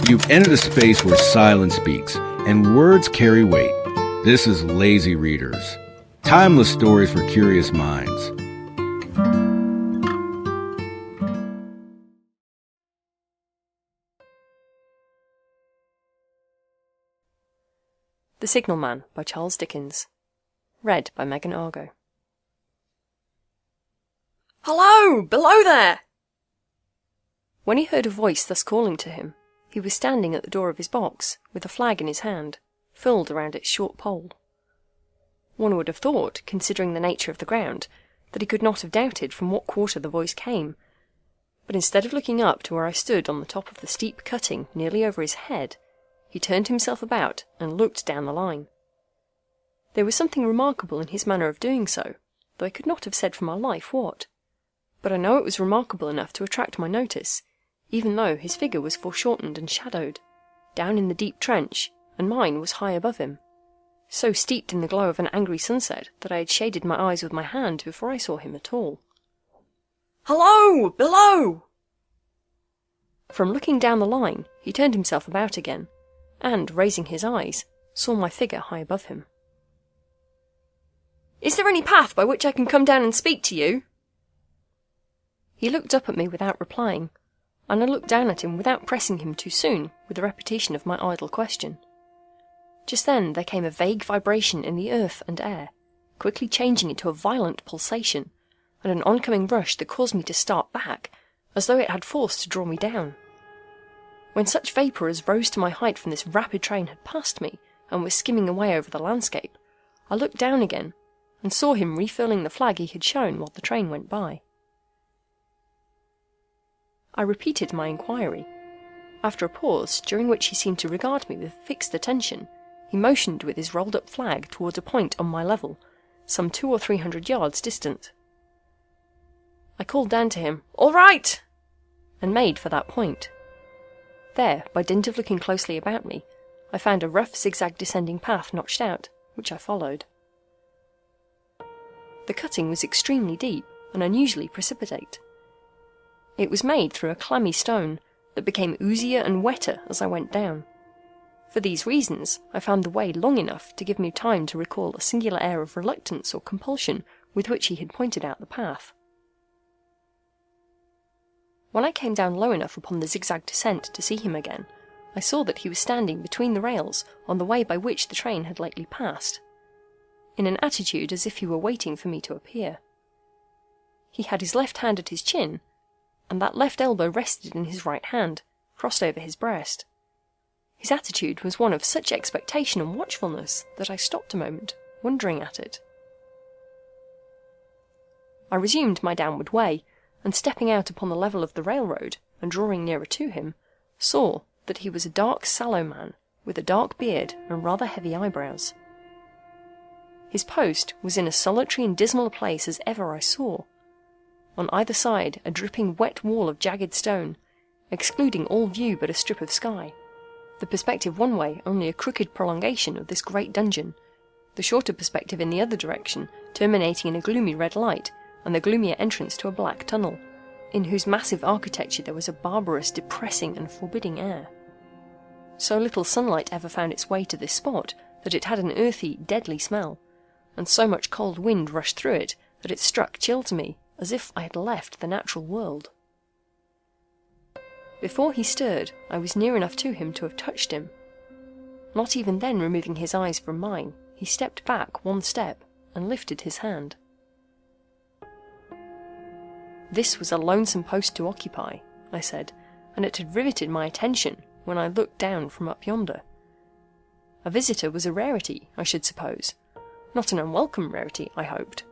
You've entered a space where silence speaks, and words carry weight. This is Lazy Readers, timeless stories for curious minds. The Signal Man by Charles Dickens. Read by Megan Argo. "Hello! Below there!" When he heard a voice thus calling to him, he was standing at the door of his box, with a flag in his hand, furled around its short pole. One would have thought, considering the nature of the ground, that he could not have doubted from what quarter the voice came, but instead of looking up to where I stood on the top of the steep cutting nearly over his head, he turned himself about and looked down the line. There was something remarkable in his manner of doing so, though I could not have said for my life what. But I know it was remarkable enough to attract my notice, even though his figure was foreshortened and shadowed, down in the deep trench, and mine was high above him, so steeped in the glow of an angry sunset that I had shaded my eyes with my hand before I saw him at all. "Hello! Below!" From looking down the line, he turned himself about again, and, raising his eyes, saw my figure high above him. "Is there any path by which I can come down and speak to you?" He looked up at me without replying, and I looked down at him without pressing him too soon with a repetition of my idle question. Just then there came a vague vibration in the earth and air, quickly changing into a violent pulsation, and an oncoming rush that caused me to start back, as though it had force to draw me down. When such vapour as rose to my height from this rapid train had passed me, and was skimming away over the landscape, I looked down again, and saw him refurling the flag he had shown while the train went by. I repeated my inquiry. After a pause, during which he seemed to regard me with fixed attention, he motioned with his rolled-up flag towards a point on my level, some 200 or 300 yards distant. I called down to him, "All right!" and made for that point. There, by dint of looking closely about me, I found a rough zigzag descending path notched out, which I followed. The cutting was extremely deep and unusually precipitate. It was made through a clammy stone that became oozier and wetter as I went down. For these reasons, I found the way long enough to give me time to recall a singular air of reluctance or compulsion with which he had pointed out the path. When I came down low enough upon the zigzag descent to see him again, I saw that he was standing between the rails on the way by which the train had lately passed, in an attitude as if he were waiting for me to appear. He had his left hand at his chin, and that left elbow rested in his right hand, crossed over his breast. His attitude was one of such expectation and watchfulness that I stopped a moment, wondering at it. I resumed my downward way, and stepping out upon the level of the railroad, and drawing nearer to him, saw that he was a dark sallow man, with a dark beard and rather heavy eyebrows. His post was in as solitary and dismal a place as ever I saw. On either side a dripping wet wall of jagged stone, excluding all view but a strip of sky, the perspective one way only a crooked prolongation of this great dungeon, the shorter perspective in the other direction terminating in a gloomy red light, and the gloomier entrance to a black tunnel, in whose massive architecture there was a barbarous, depressing and forbidding air. So little sunlight ever found its way to this spot that it had an earthy, deadly smell, and so much cold wind rushed through it that it struck chill to me, as if I had left the natural world. Before he stirred, I was near enough to him to have touched him. Not even then removing his eyes from mine, he stepped back one step and lifted his hand. "This was a lonesome post to occupy," I said, and it had riveted my attention when I looked down from up yonder. A visitor was a rarity, I should suppose, not an unwelcome rarity, I hoped.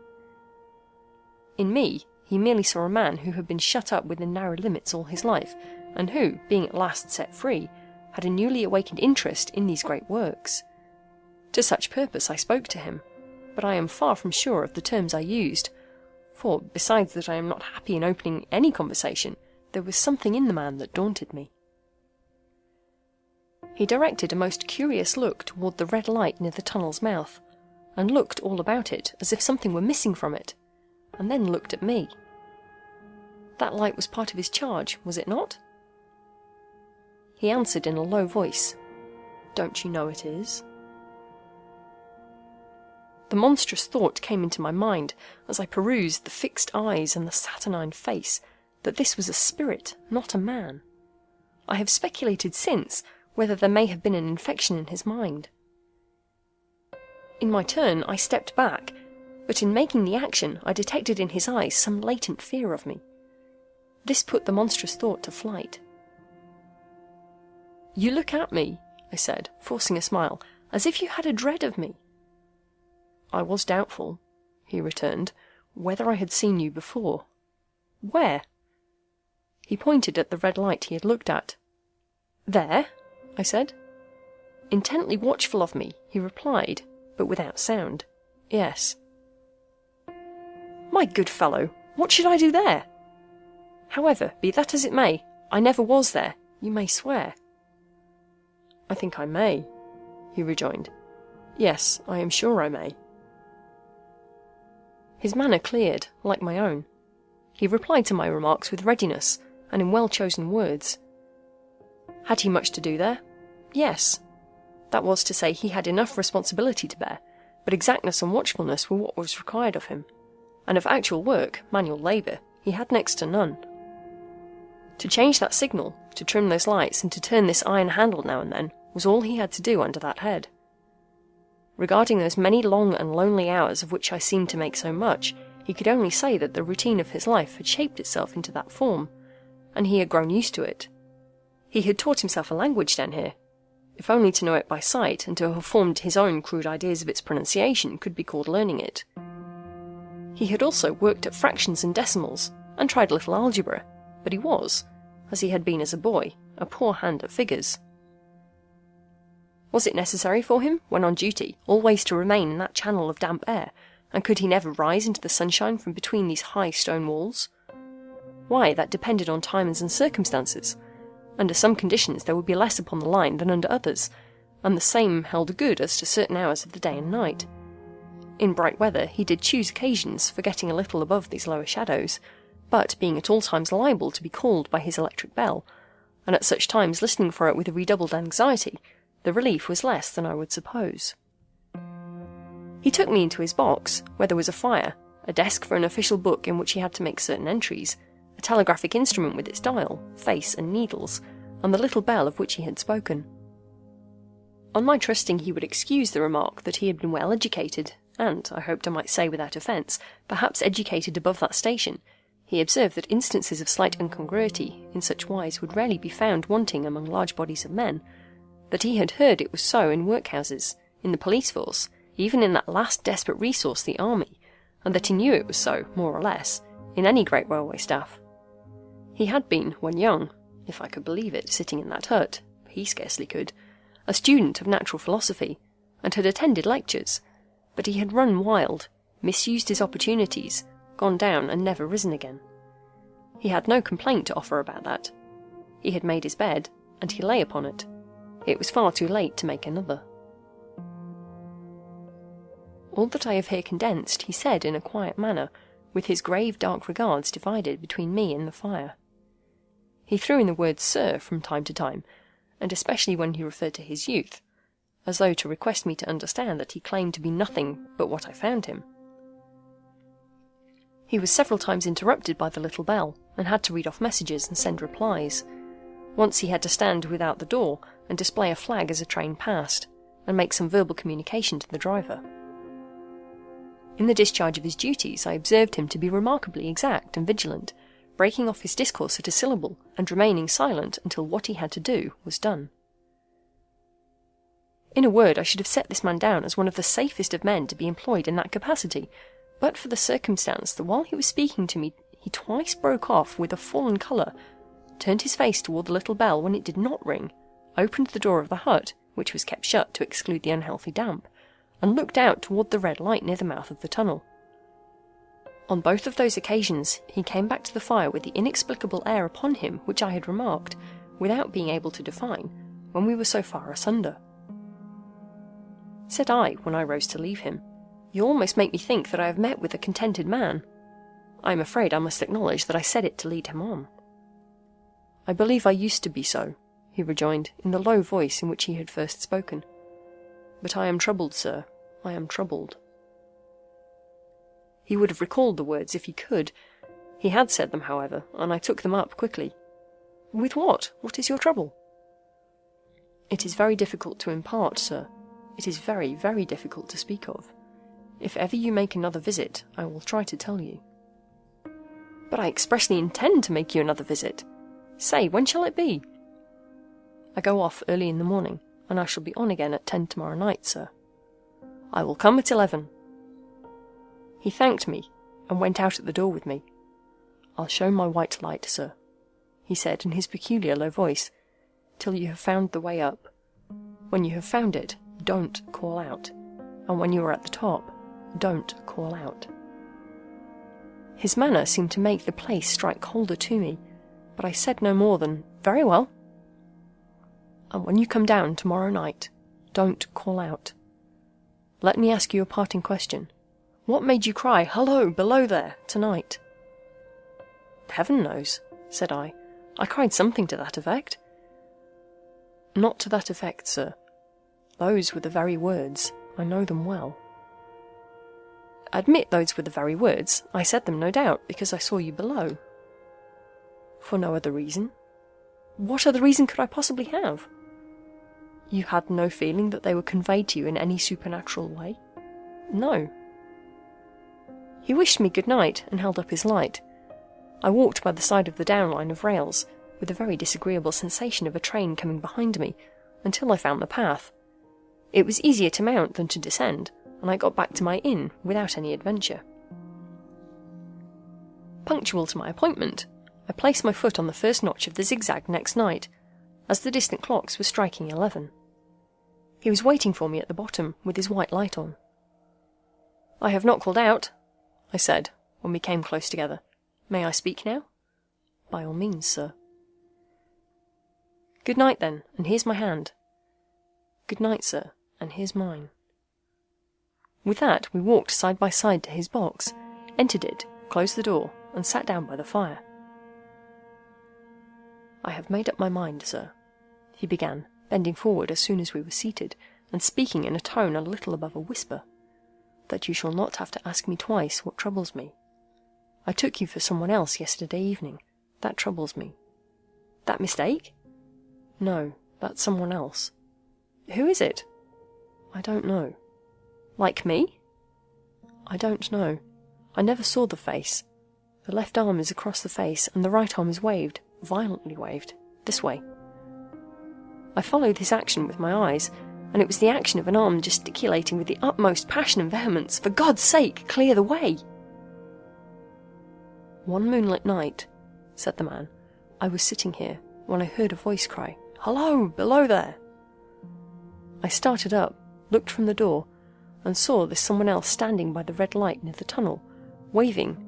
In me, he merely saw a man who had been shut up within narrow limits all his life, and who, being at last set free, had a newly awakened interest in these great works. To such purpose I spoke to him, but I am far from sure of the terms I used, for, besides that I am not happy in opening any conversation, there was something in the man that daunted me. He directed a most curious look toward the red light near the tunnel's mouth, and looked all about it as if something were missing from it, and then looked at me. That light was part of his charge, was it not? He he answered in a low voice, "Don't you know it is?" The monstrous thought came into my mind, as I perused the fixed eyes and the saturnine face, that this was a spirit, not a man. I have speculated since whether there may have been an infection in his mind. In my turn, I stepped back, but in making the action, I detected in his eyes some latent fear of me. This put the monstrous thought to flight. "You look at me," I said, forcing a smile, "as if you had a dread of me." "I was doubtful," he returned, "whether I had seen you before." "Where?" He pointed at the red light he had looked at. "There?" I said. Intently watchful of me, he replied, but without sound, "Yes." "My good fellow, what should I do there?" "However, be that as it may, I never was there, you may swear." "I think I may," he rejoined. "Yes, I am sure I may." His manner cleared, like my own. He replied to my remarks with readiness, and in well-chosen words. Had he much to do there? Yes. That was to say, he had enough responsibility to bear, but exactness and watchfulness were what was required of him, and of actual work, manual labour, he had next to none. To change that signal, to trim those lights, and to turn this iron handle now and then, was all he had to do under that head. Regarding those many long and lonely hours of which I seemed to make so much, he could only say that the routine of his life had shaped itself into that form, and he had grown used to it. He had taught himself a language down here, if only to know it by sight and to have formed his own crude ideas of its pronunciation could be called learning it. He had also worked at fractions and decimals, and tried a little algebra, but he was, as he had been as a boy, a poor hand at figures. Was it necessary for him, when on duty, always to remain in that channel of damp air, and could he never rise into the sunshine from between these high stone walls? Why, that depended on times and circumstances. Under some conditions there would be less upon the line than under others, and the same held good as to certain hours of the day and night. In bright weather he did choose occasions for getting a little above these lower shadows, but being at all times liable to be called by his electric bell, and at such times listening for it with a redoubled anxiety, the relief was less than I would suppose. He took me into his box, where there was a fire, a desk for an official book in which he had to make certain entries, a telegraphic instrument with its dial, face and needles, and the little bell of which he had spoken. On my trusting he would excuse the remark that he had been well educated, and, I hoped I might say without offence, perhaps educated above that station, he observed that instances of slight incongruity in such wise would rarely be found wanting among large bodies of men, that he had heard it was so in workhouses, in the police force, even in that last desperate resource, the army, and that he knew it was so, more or less, in any great railway staff. He had been, when young, if I could believe it, sitting in that hut, he scarcely could, a student of natural philosophy, and had attended lectures, but he had run wild, misused his opportunities, gone down and never risen again. He had no complaint to offer about that. He had made his bed, and he lay upon it. It was far too late to make another. All that I have here condensed he said in a quiet manner, with his grave dark regards divided between me and the fire. He threw in the word "sir" from time to time, and especially when he referred to his youth, as though to request me to understand that he claimed to be nothing but what I found him. He was several times interrupted by the little bell, and had to read off messages and send replies. Once he had to stand without the door and display a flag as a train passed, and make some verbal communication to the driver. In the discharge of his duties I observed him to be remarkably exact and vigilant, breaking off his discourse at a syllable, and remaining silent until what he had to do was done. In a word, I should have set this man down as one of the safest of men to be employed in that capacity, but for the circumstance that while he was speaking to me he twice broke off with a fallen colour, turned his face toward the little bell when it did not ring, opened the door of the hut, which was kept shut to exclude the unhealthy damp, and looked out toward the red light near the mouth of the tunnel. On both of those occasions he came back to the fire with the inexplicable air upon him which I had remarked, without being able to define, when we were so far asunder. Said I, when I rose to leave him, "You almost make me think that I have met with a contented man." I am afraid I must acknowledge that I said it to lead him on. "I believe I used to be so," he rejoined, in the low voice in which he had first spoken. "But I am troubled, sir. I am troubled." He would have recalled the words if he could. He had said them, however, and I took them up quickly. "With what? What is your trouble?" "It is very difficult to impart, sir. It is very, very difficult to speak of. If ever you make another visit, I will try to tell you." "But I expressly intend to make you another visit. Say, when shall it be?" "I go off early in the morning, and I shall be on again at 10 tomorrow night, sir." "I will come at 11. He thanked me, and went out at the door with me. "I'll show my white light, sir," he said in his peculiar low voice, "till you have found the way up. When you have found it, don't call out, and when you are at the top, don't call out." His manner seemed to make the place strike colder to me, but I said no more than, "Very well." "And when you come down tomorrow night, don't call out. Let me ask you a parting question. What made you cry, 'Hello, below there,' tonight?" "Heaven knows," said I. "I cried something to that effect." "Not to that effect, sir. Those were the very words. I know them well." "Admit those were the very words. I said them, no doubt, because I saw you below." "For no other reason?" "What other reason could I possibly have?" "You had no feeling that they were conveyed to you in any supernatural way?" "No." He wished me good night and held up his light. I walked by the side of the down line of rails, with a very disagreeable sensation of a train coming behind me, until I found the path. It was easier to mount than to descend, and I got back to my inn without any adventure. Punctual to my appointment, I placed my foot on the first notch of the zigzag next night, as the distant clocks were striking 11. He was waiting for me at the bottom, with his white light on. "I have not called out," I said, when we came close together. "May I speak now?" "By all means, sir." "Good night, then, and here's my hand." "Good night, sir, and here's mine." With that we walked side by side to his box, entered it, closed the door, and sat down by the fire. "I have made up my mind, sir," he began, bending forward as soon as we were seated, and speaking in a tone a little above a whisper, "that you shall not have to ask me twice what troubles me. I took you for someone else yesterday evening. That troubles me." "That mistake?" "No, that's someone else." "Who is it?" "I don't know." "Like me?" "I don't know. I never saw the face. The left arm is across the face, and the right arm is waved, violently waved, this way." I followed his action with my eyes, and it was the action of an arm gesticulating with the utmost passion and vehemence, "For God's sake, clear the way!" "One moonlit night," said the man, "I was sitting here, when I heard a voice cry, 'Hello, below there!' I started up, looked from the door, and saw this someone else standing by the red light near the tunnel, waving,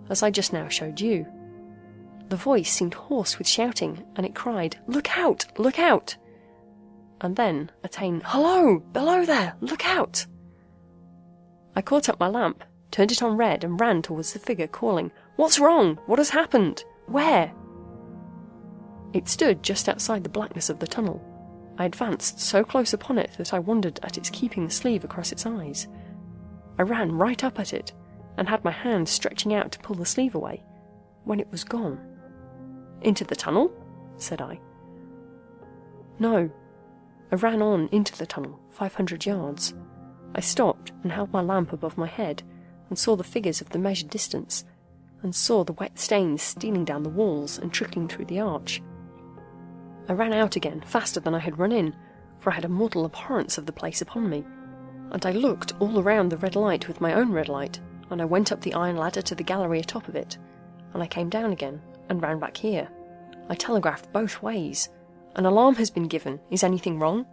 as I just now showed you. The voice seemed hoarse with shouting, and it cried, 'Look out! Look out!' and then attained, 'Hello! Below there! Look out!' I caught up my lamp, turned it on red, and ran towards the figure, calling, 'What's wrong? What has happened? Where?' It stood just outside the blackness of the tunnel. I advanced so close upon it that I wondered at its keeping the sleeve across its eyes. I ran right up at it, and had my hand stretching out to pull the sleeve away, when it was gone." "Into the tunnel?" said I. "No. I ran on into the tunnel, 500 yards. I stopped and held my lamp above my head, and saw the figures of the measured distance, and saw the wet stains stealing down the walls and trickling through the arch. I ran out again, faster than I had run in, for I had a mortal abhorrence of the place upon me, and I looked all around the red light with my own red light, and I went up the iron ladder to the gallery atop of it, and I came down again, and ran back here. I telegraphed both ways. An alarm has been given. Is anything wrong?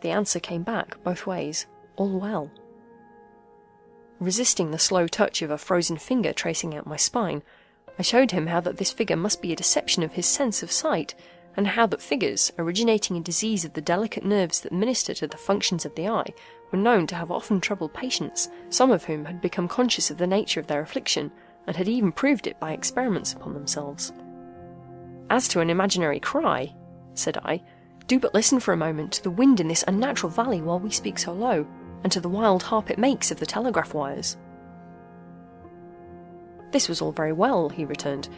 The answer came back both ways. All well. Resisting the slow touch of a frozen finger tracing out my spine, I showed him how that this figure must be a deception of his sense of sight, and how that figures, originating in disease of the delicate nerves that minister to the functions of the eye, were known to have often troubled patients, some of whom had become conscious of the nature of their affliction, and had even proved it by experiments upon themselves. "As to an imaginary cry," said I. "Do but listen for a moment to the wind in this unnatural valley while we speak so low, and to the wild harp it makes of the telegraph wires." This was all very well, he returned,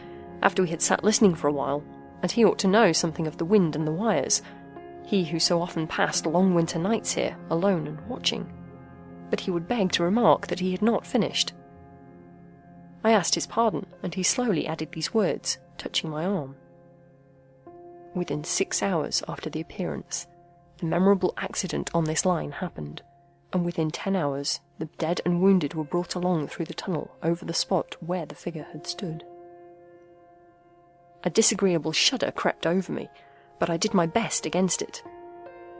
after we had sat listening for a while, and he ought to know something of the wind and the wires, he who so often passed long winter nights here, alone and watching. But he would beg to remark that he had not finished. I asked his pardon, and he slowly added these words, touching my arm. "Within 6 hours after the appearance, the memorable accident on this line happened, and within 10 hours the dead and wounded were brought along through the tunnel over the spot where the figure had stood." A disagreeable shudder crept over me, but I did my best against it.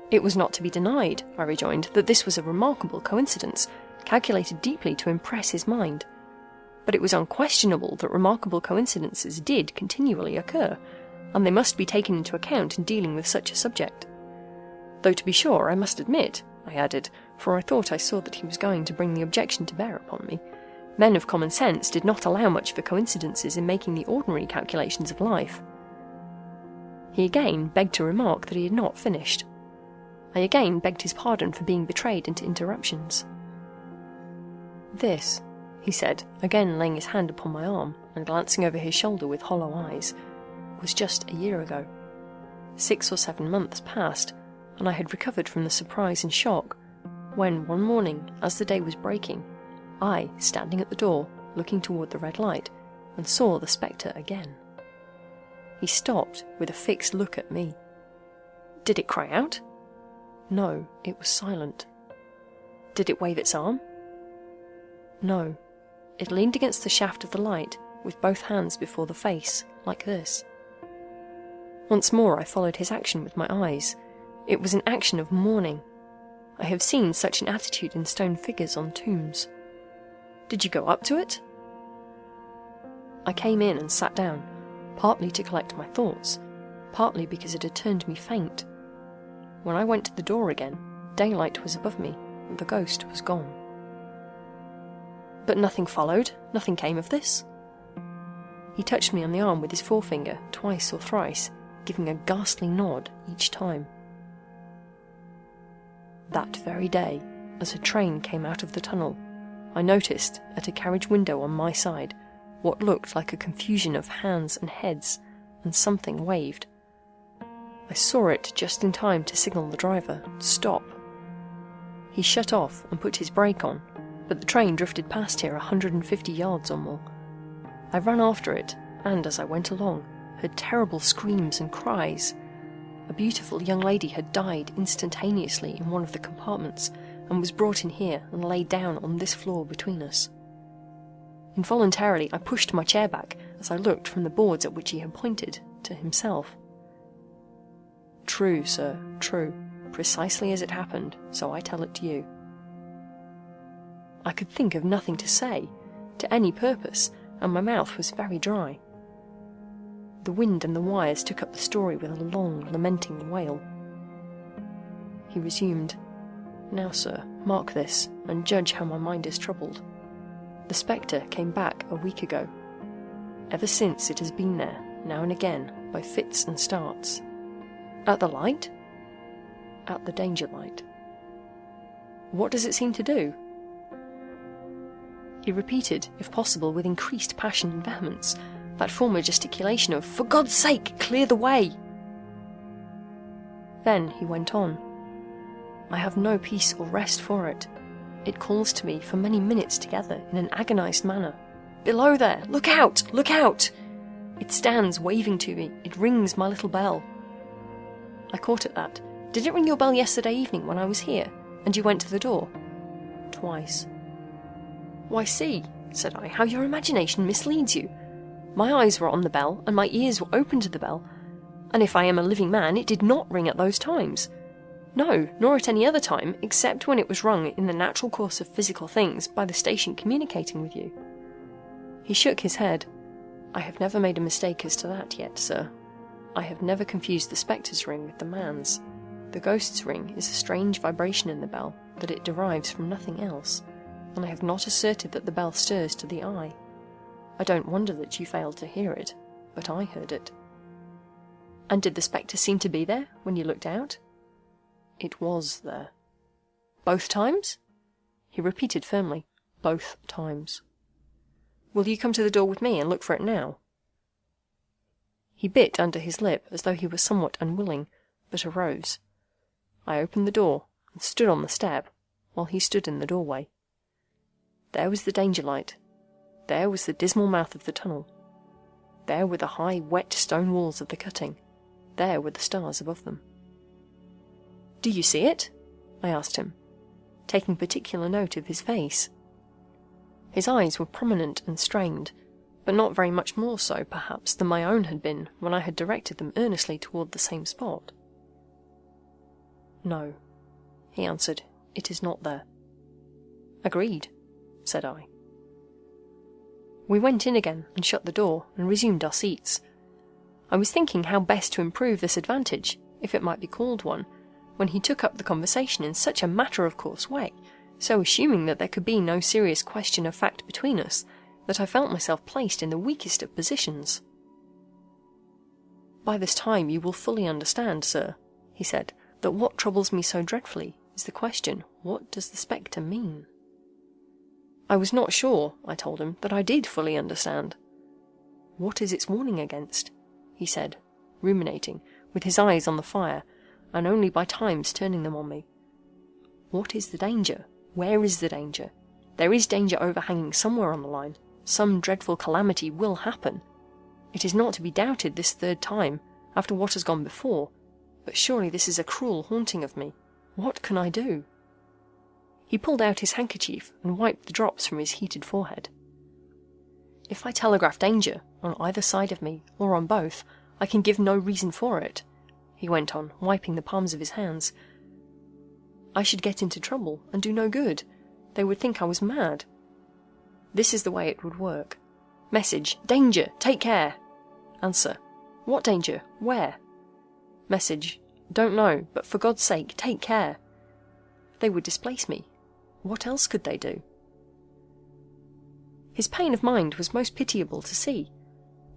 It was not to be denied, I rejoined, that this was a remarkable coincidence, calculated deeply to impress his mind. But it was unquestionable that remarkable coincidences did continually occur, and they must be taken into account in dealing with such a subject. Though to be sure, I must admit, I added, for I thought I saw that he was going to bring the objection to bear upon me, men of common sense did not allow much for coincidences in making the ordinary calculations of life. He again begged to remark that he had not finished. I again begged his pardon for being betrayed into interruptions. "This," he said, again laying his hand upon my arm and glancing over his shoulder with hollow eyes, "was just a year ago. 6 or 7 months passed, and I had recovered from the surprise and shock, when one morning, as the day was breaking, I, standing at the door, looking toward the red light, and saw the spectre again." He stopped with a fixed look at me. "Did it cry out?" "No, it was silent." "Did it wave its arm?" "No, it leaned against the shaft of the light, with both hands before the face, like this." Once more I followed his action with my eyes. It was an action of mourning. I have seen such an attitude in stone figures on tombs. "Did you go up to it?" I came in and sat down, partly to collect my thoughts, partly because it had turned me faint. When I went to the door again, daylight was above me, and the ghost was gone. "But nothing followed? Nothing came of this?" He touched me on the arm with his forefinger, twice or thrice, giving a ghastly nod each time. "That very day, as a train came out of the tunnel, I noticed, at a carriage window on my side, what looked like a confusion of hands and heads, and something waved. I saw it just in time to signal the driver, stop. He shut off and put his brake on, but the train drifted past here 150 yards or more. I ran after it, and as I went along, heard terrible screams and cries. A beautiful young lady had died instantaneously in one of the compartments, and was brought in here and laid down on this floor between us. Involuntarily I pushed my chair back as I looked from the boards at which he had pointed to himself. True, sir, true, precisely as it happened, so I tell it to you. I could think of nothing to say, to any purpose, and my mouth was very dry. The wind and the wires took up the story with a long, lamenting wail. He resumed, "Now, sir, mark this, and judge how my mind is troubled. The spectre came back a week ago. Ever since it has been there, now and again, by fits and starts. At the light? At the danger light. What does it seem to do?" He repeated, if possible with increased passion and vehemence, that former gesticulation of, "For God's sake, clear the way!" Then he went on, "I have no peace or rest for it. It calls to me for many minutes together in an agonized manner. 'Below there! Look out! Look out!' It stands waving to me. It rings my little bell." I caught at that. "Did it ring your bell yesterday evening when I was here, and you went to the door?" "Twice." "Why, see," said I, "how your imagination misleads you. My eyes were on the bell, and my ears were open to the bell, and if I am a living man, it did not ring at those times. No, nor at any other time, except when it was rung in the natural course of physical things by the station communicating with you." He shook his head. "I have never made a mistake as to that yet, sir. I have never confused the spectre's ring with the man's. The ghost's ring is a strange vibration in the bell, that it derives from nothing else, and I have not asserted that the bell stirs to the eye. I don't wonder that you failed to hear it, but I heard it." And did the spectre seem to be there when you looked out? It was there. Both times? He repeated firmly. Both times. Will you come to the door with me and look for it now? He bit under his lip as though he were somewhat unwilling, but arose. I opened the door and stood on the step, while he stood in the doorway. There was the danger light. There was the dismal mouth of the tunnel. There were the high, wet stone walls of the cutting. There were the stars above them. "Do you see it?" I asked him, taking particular note of his face. His eyes were prominent and strained, but not very much more so, perhaps, than my own had been when I had directed them earnestly toward the same spot. "No," he answered, "it is not there." "Agreed," said I. We went in again and shut the door and resumed our seats. I was thinking how best to improve this advantage, if it might be called one, when he took up the conversation in such a matter-of-course way, so assuming that there could be no serious question of fact between us, that I felt myself placed in the weakest of positions. "By this time you will fully understand, sir," he said, "that what troubles me so dreadfully is the question, what does the spectre mean?" I was not sure, I told him, that I did fully understand. "What is its warning against?" he said, ruminating, with his eyes on the fire, and only by times turning them on me. "What is the danger? Where is the danger? There is danger overhanging somewhere on the line. Some dreadful calamity will happen. It is not to be doubted this third time, after what has gone before, but surely this is a cruel haunting of me. What can I do?" He pulled out his handkerchief and wiped the drops from his heated forehead. "If I telegraph danger, on either side of me, or on both, I can give no reason for it," he went on, wiping the palms of his hands. "I should get into trouble, and do no good. They would think I was mad. This is the way it would work. Message, danger, take care. Answer, what danger, where? Message, don't know, but for God's sake, take care. They would displace me. What else could they do?" His pain of mind was most pitiable to see.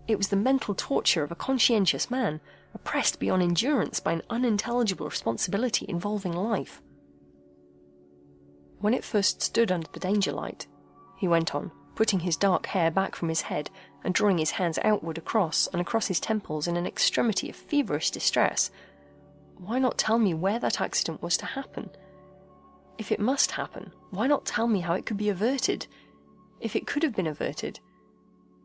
It was the mental torture of a conscientious man, oppressed beyond endurance by an unintelligible responsibility involving life. "When it first stood under the danger light," he went on, putting his dark hair back from his head and drawing his hands outward across and across his temples in an extremity of feverish distress, "why not tell me where that accident was to happen? If it must happen, why not tell me how it could be averted? If it could have been averted,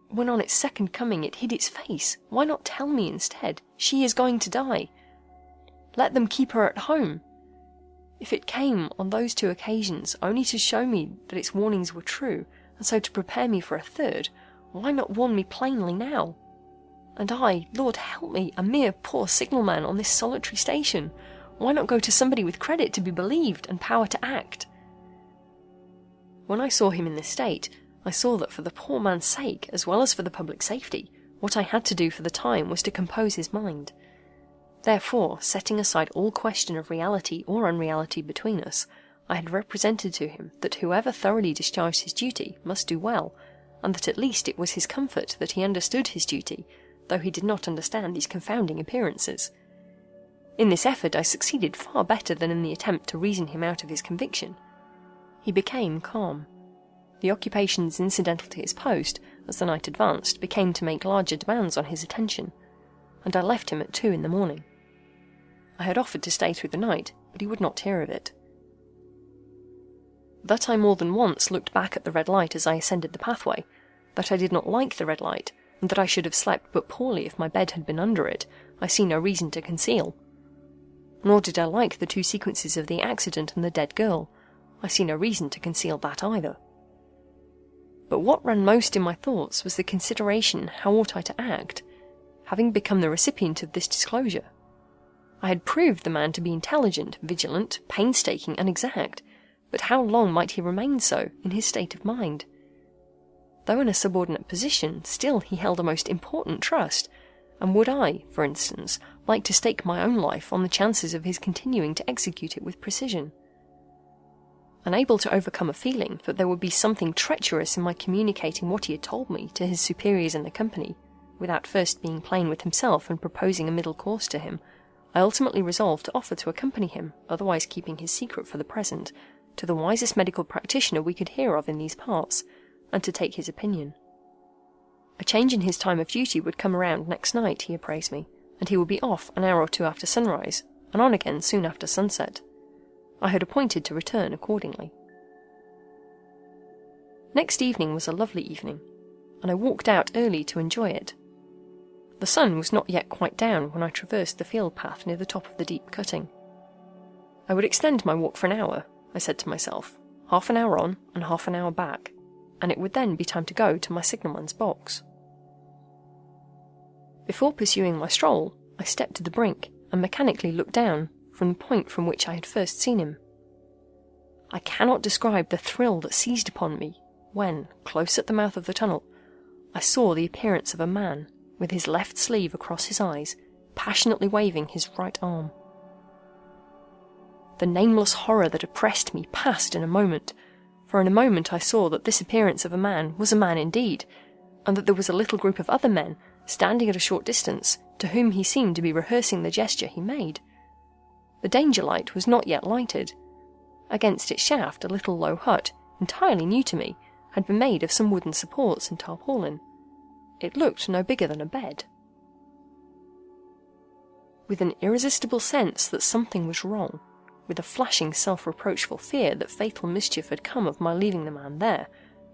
when on its second coming it hid its face, why not tell me instead, she is going to die? Let them keep her at home. If it came on those two occasions only to show me that its warnings were true, and so to prepare me for a third, why not warn me plainly now? And I, Lord help me, a mere poor signalman on this solitary station, why not go to somebody with credit to be believed and power to act?" When I saw him in this state, I saw that for the poor man's sake, as well as for the public safety, what I had to do for the time was to compose his mind. Therefore, setting aside all question of reality or unreality between us, I had represented to him that whoever thoroughly discharged his duty must do well, and that at least it was his comfort that he understood his duty, though he did not understand these confounding appearances. In this effort I succeeded far better than in the attempt to reason him out of his conviction. He became calm. The occupations incidental to his post, as the night advanced, became to make larger demands on his attention, and I left him at 2 in the morning. I had offered to stay through the night, but he would not hear of it. That I more than once looked back at the red light as I ascended the pathway, that I did not like the red light, and that I should have slept but poorly if my bed had been under it, I see no reason to conceal. Nor did I like the 2 sequences of the accident and the dead girl. I see no reason to conceal that either. But what ran most in my thoughts was the consideration how ought I to act, having become the recipient of this disclosure. I had proved the man to be intelligent, vigilant, painstaking, and exact, but how long might he remain so, in his state of mind? Though in a subordinate position, still he held a most important trust, and would I, for instance, like to stake my own life on the chances of his continuing to execute it with precision? Unable to overcome a feeling that there would be something treacherous in my communicating what he had told me to his superiors in the company, without first being plain with himself and proposing a middle course to him, I ultimately resolved to offer to accompany him, otherwise keeping his secret for the present, to the wisest medical practitioner we could hear of in these parts, and to take his opinion. A change in his time of duty would come around next night, he apprised me, and he would be off an hour or two after sunrise, and on again soon after sunset. I had appointed to return accordingly. Next evening was a lovely evening, and I walked out early to enjoy it. The sun was not yet quite down when I traversed the field path near the top of the deep cutting. I would extend my walk for an hour, I said to myself, half an hour on and half an hour back, and it would then be time to go to my signalman's box. Before pursuing my stroll, I stepped to the brink and mechanically looked down from the point from which I had first seen him. I cannot describe the thrill that seized upon me when, close at the mouth of the tunnel, I saw the appearance of a man, with his left sleeve across his eyes, passionately waving his right arm. The nameless horror that oppressed me passed in a moment, for in a moment I saw that this appearance of a man was a man indeed, and that there was a little group of other men standing at a short distance, to whom he seemed to be rehearsing the gesture he made. The danger light was not yet lighted. Against its shaft a little low hut, entirely new to me, had been made of some wooden supports and tarpaulin. It looked no bigger than a bed. With an irresistible sense that something was wrong, with a flashing self-reproachful fear that fatal mischief had come of my leaving the man there,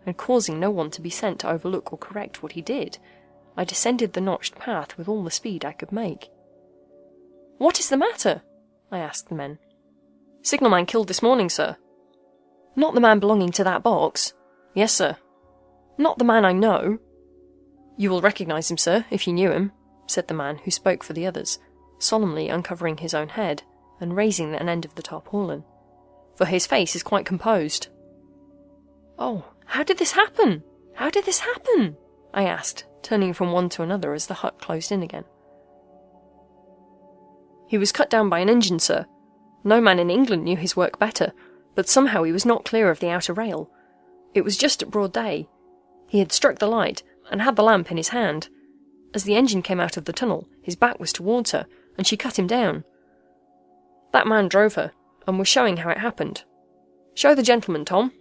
and causing no one to be sent to overlook or correct what he did, I descended the notched path with all the speed I could make. "What is the matter?" I asked the men. "Signalman killed this morning, sir." "Not the man belonging to that box?" "Yes, sir." "Not the man I know?" "You will recognise him, sir, if you knew him," said the man who spoke for the others, solemnly uncovering his own head and raising an end of the tarpaulin, "for his face is quite composed." "Oh, how did this happen? How did this happen?" I asked, turning from one to another as the hut closed in again. "He was cut down by an engine, sir. No man in England knew his work better, but somehow he was not clear of the outer rail. It was just at broad day. He had struck the light, and had the lamp in his hand. As the engine came out of the tunnel, his back was towards her, and she cut him down. That man drove her, and was showing how it happened. Show the gentleman, Tom."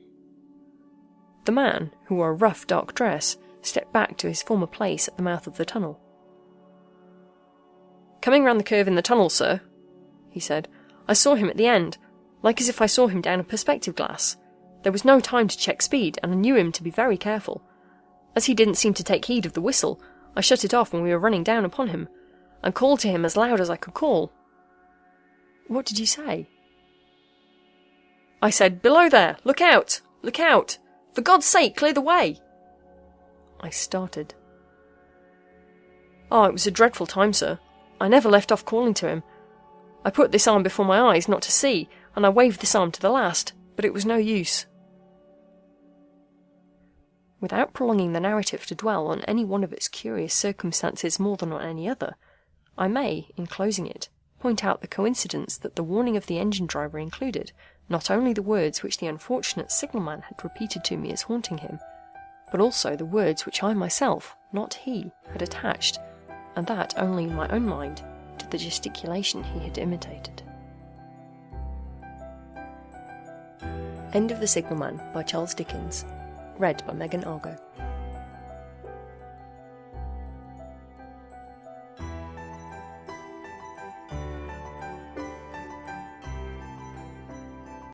The man, who wore a rough dark dress, stepped back to his former place at the mouth of the tunnel. "Coming round the curve in the tunnel, sir," he said, "I saw him at the end, like as if I saw him down a perspective glass. There was no time to check speed, and I knew him to be very careful. As he didn't seem to take heed of the whistle, I shut it off when we were running down upon him, and called to him as loud as I could call." "What did you say?" "I said, 'Below there! Look out! Look out! For God's sake, clear the way!'" I started. "Oh, it was a dreadful time, sir. I never left off calling to him. I put this arm before my eyes not to see, and I waved this arm to the last, but it was no use." Without prolonging the narrative to dwell on any one of its curious circumstances more than on any other, I may, in closing it, point out the coincidence that the warning of the engine driver included not only the words which the unfortunate signalman had repeated to me as haunting him, but also the words which I myself, not he, had attached, and that only in my own mind, to the gesticulation he had imitated. End of The Signalman by Charles Dickens. Read by Megan Argo.